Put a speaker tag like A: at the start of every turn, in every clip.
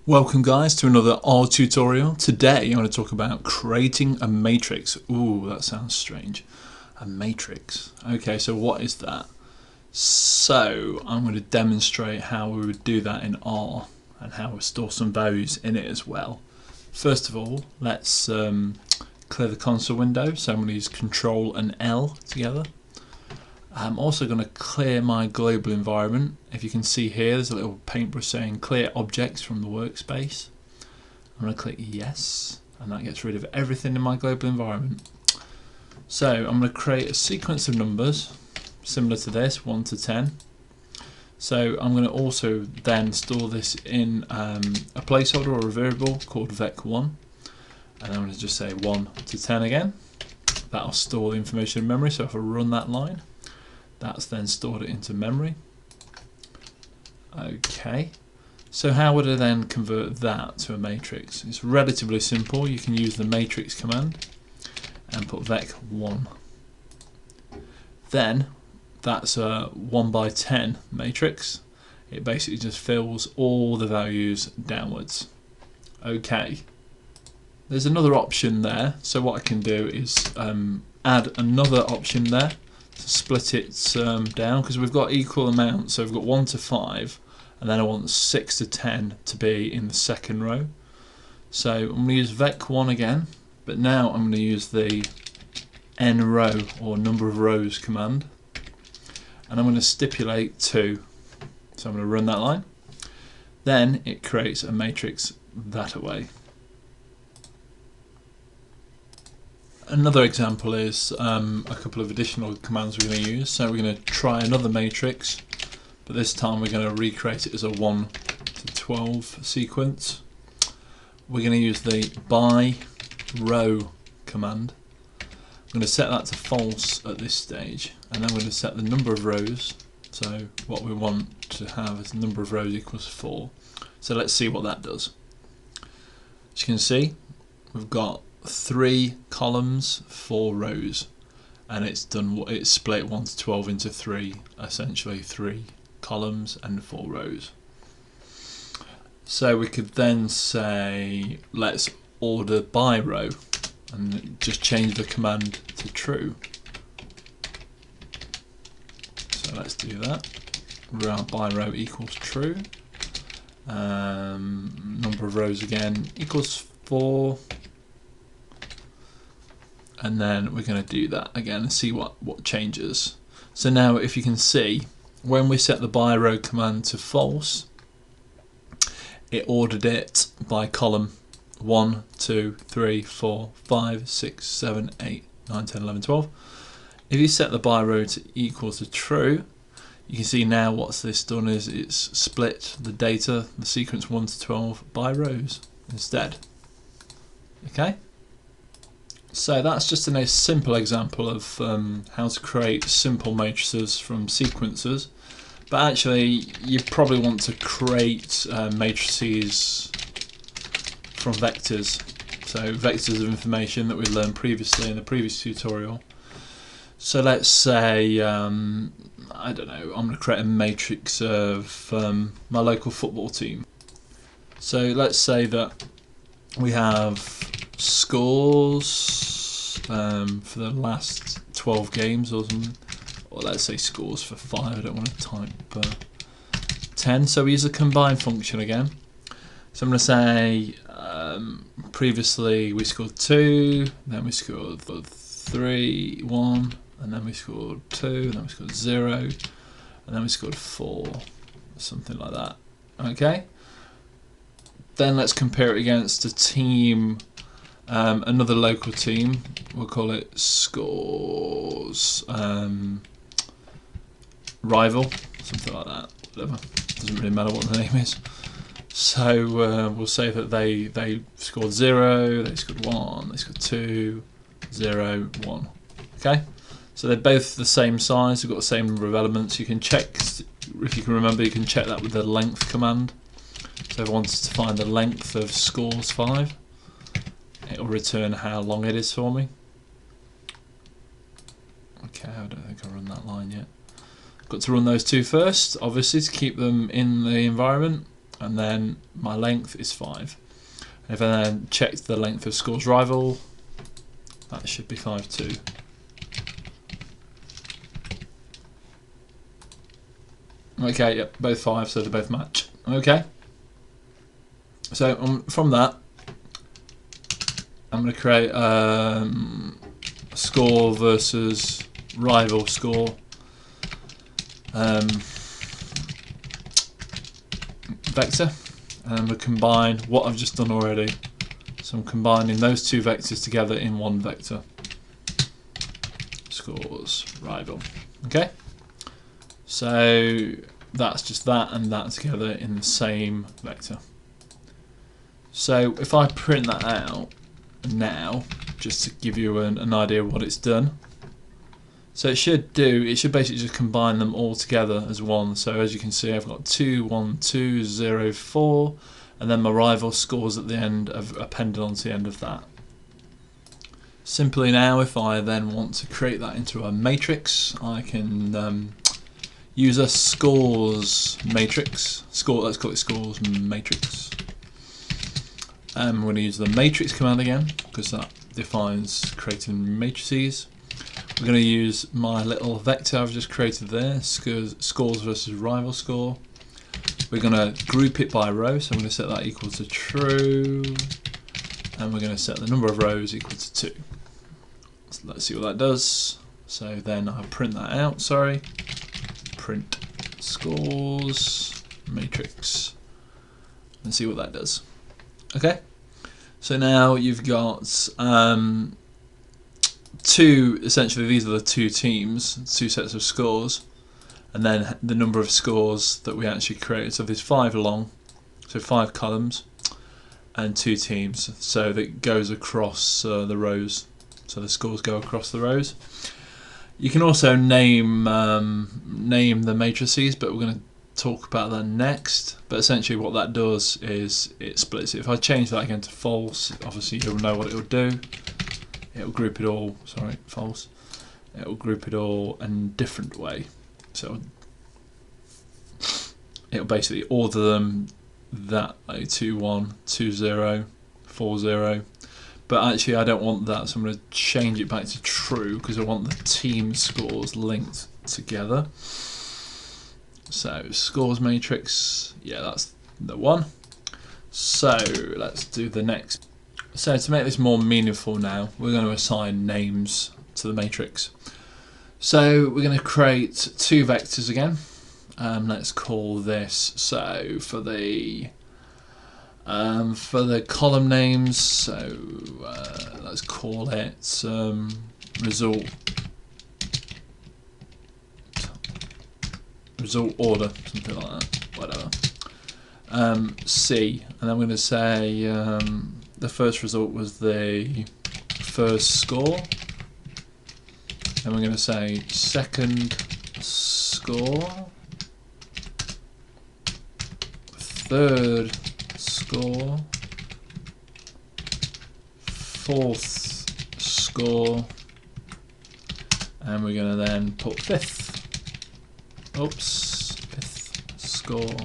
A: Welcome guys to another R tutorial. Today I'm going to talk about creating a matrix. Ooh, that sounds strange. A matrix. Okay, so what is that? So I'm going to demonstrate how we would do that in R and how we store some values in it as well. First of all, let's clear the console window. So I'm going to use Control and L together. I'm also going to clear my global environment. If you can see here, there's a little paintbrush saying clear objects from the workspace. I'm going to click yes, and that gets rid of everything in my global environment. So I'm going to create a sequence of numbers similar to this, 1 to 10. So I'm going to also then store this in a placeholder or a variable called vec1, and I'm going to just say 1 to 10 again. That'll store the information in memory, so if I run that line, that's then stored it into memory. Okay, so how would I then convert that to a matrix? It's relatively simple. You can use the matrix command and put vec1. Then that's a 1 by 10 matrix. It basically just fills all the values downwards. Okay, there's another option there. So what I can do is add another option there to split it down, because we've got equal amounts. So we've got 1 to 5, and then I want 6 to 10 to be in the second row. So I'm going to use vec1 again, but now I'm going to use the n row or number of rows command, and I'm going to stipulate 2. So I'm going to run that line. Then it creates a matrix that way. Another example is a couple of additional commands we're going to use. So we're going to try another matrix, but this time we're going to recreate it as a 1 to 12 sequence. We're going to use the by row command. I'm going to set that to false at this stage, and then we're going to set the number of rows. So what we want to have is the number of rows equals 4. So let's see what that does. As you can see, we've got 3 columns, 4 rows, and it's split 1 to 12 into 3, essentially 3 columns and 4 rows. So we could then say let's order by row and just change the command to true. So let's do that. By row equals true. Number of rows again equals 4. And then we're going to do that again and see what changes. So now if you can see, when we set the by row command to false, it ordered it by column 1, 2, 3, 4, 5, 6, 7, 8, 9, 10, 11, 12. If you set the by row to equal to true, you can see now what this done is it's split the data, the sequence 1 to 12, by rows instead. Okay? So that's just a simple example of how to create simple matrices from sequences. But actually, you probably want to create matrices from vectors. So vectors of information that we learned previously in the previous tutorial. So let's say, I don't know, I'm going to create a matrix of my local football team. So let's say that we have scores for the last 12 games or something, or let's say scores for 5. I don't want to type 10. So we use a combine function again. So I'm going to say previously we scored 2, then we scored 3, 1, and then we scored 2, and then we scored 0, and then we scored 4, something like that. Okay. Then let's compare it against a team. Another local team, we'll call it scores rival, something like that, whatever, doesn't really matter what the name is. So we'll say that they scored 0, they scored 1, they scored 2, 0, 1. Okay, so they're both the same size, they've got the same number of elements. You can check, if you can remember, you can check that with the length command. So if I wanted to find the length of scores 5, it will return how long it is for me. Okay, I don't think I've run that line yet. Got to run those two first, obviously, to keep them in the environment. and then my length is 5. If I then check the length of scores rival, that should be 5 too. Okay, yep, both 5, so they both match. Okay. So from that, I'm going to create score versus rival score vector, and we'll combine what I've just done already. So I'm combining those two vectors together in one vector. Scores rival. Okay. So that's just that and that together in the same vector. So if I print that out now, just to give you an idea of what it's done. So it should basically just combine them all together as one. So as you can see, I've got 2, 1, 2, 0, 4, and then my rival scores at the end of appended onto the end of that. Simply now, if I then want to create that into a matrix, I can use a scores matrix. Let's call it scores matrix. I'm going to use the matrix command again because that defines creating matrices. We're going to use my little vector I've just created there, scores versus rival score. We're going to group it by row, so I'm going to set that equal to true, and we're going to set the number of rows equal to 2. So let's see what that does. So then I'll print that out, print scores matrix, and see what that does. Okay, so now you've got essentially these are the two teams, two sets of scores, and then the number of scores that we actually created. So there's 5 long, so 5 columns, and 2 teams, so that goes across the rows, so the scores go across the rows. You can also name the matrices, but we're going to talk about that next. But essentially what that does is it splits it. If I change that again to false, obviously you'll know what it will do. It'll group it all, false. It'll group it all in a different way. So it'll basically order them that way, 2, 1, 2, 0, 4, 0. But actually I don't want that, so I'm going to change it back to true because I want the team scores linked together. So scores matrix, yeah, that's the one. So let's do the next. So to make this more meaningful now, we're going to assign names to the matrix. So we're going to create 2 vectors again. Let's call this, so for the column names, so let's call it result order, something like that, whatever. C, and I'm going to say the first result was the first score, and we're going to say second score, third score, fourth score, and we're going to then put fifth score.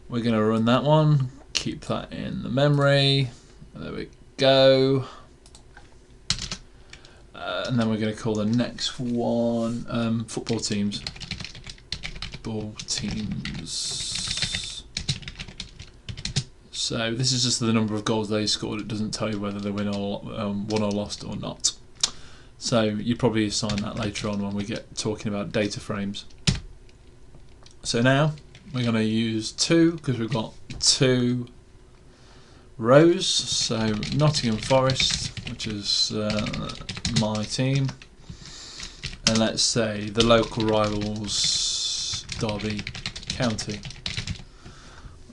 A: We're going to run that one, keep that in the memory, there we go, and then we're going to call the next one football teams. So this is just the number of goals they scored. It doesn't tell you whether they won or lost or not. So you probably assign that later on when we get talking about data frames. So now we're going to use 2 because we've got 2 rows. So Nottingham Forest, which is my team, and let's say the local rivals Derby County.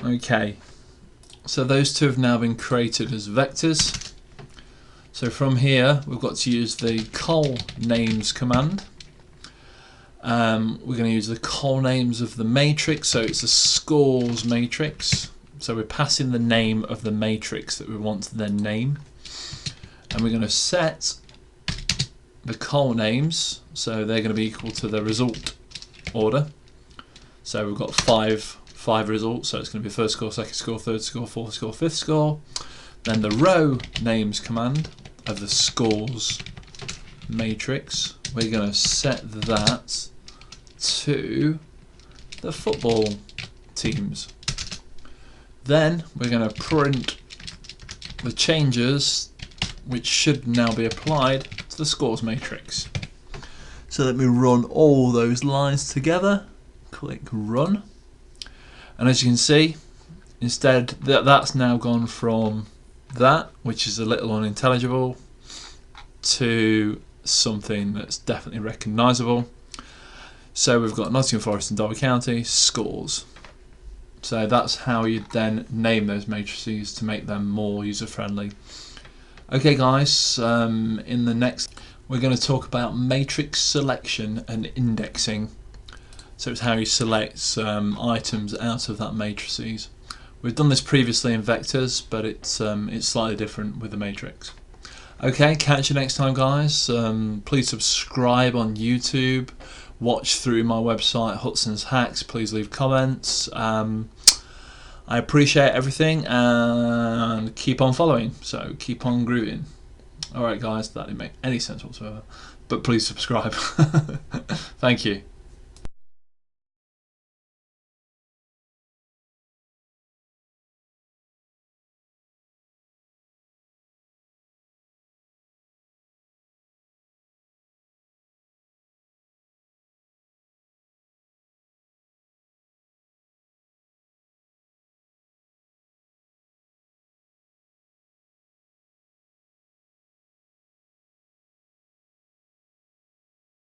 A: Okay, so those 2 have now been created as vectors. So from here we've got to use the col names command. We're going to use the col names of the matrix, so it's a scores matrix. So we're passing the name of the matrix that we want to then name, and we're going to set the col names, so they're going to be equal to the result order. So we've got 5 5 results, so it's going to be first score, second score, third score, fourth score, fifth score. Then the row names command of the scores matrix, we're going to set that to the football teams. Then we're going to print the changes which should now be applied to the scores matrix. So let me run all those lines together, click run, and as you can see, instead that's now gone from that, which is a little unintelligible, to something that's definitely recognisable. So we've got Nottingham Forest and Derby County scores. So that's how you then name those matrices to make them more user friendly. Okay guys, in the next we're going to talk about matrix selection and indexing. So it's how you select items out of that matrices. We've done this previously in vectors, but it's slightly different with the matrix. Okay, catch you next time guys. Please subscribe on YouTube, watch through my website Hudson's Hacks, please leave comments. I appreciate everything, and keep on following, so keep on grooving. Alright guys, that didn't make any sense whatsoever, but please subscribe. Thank you.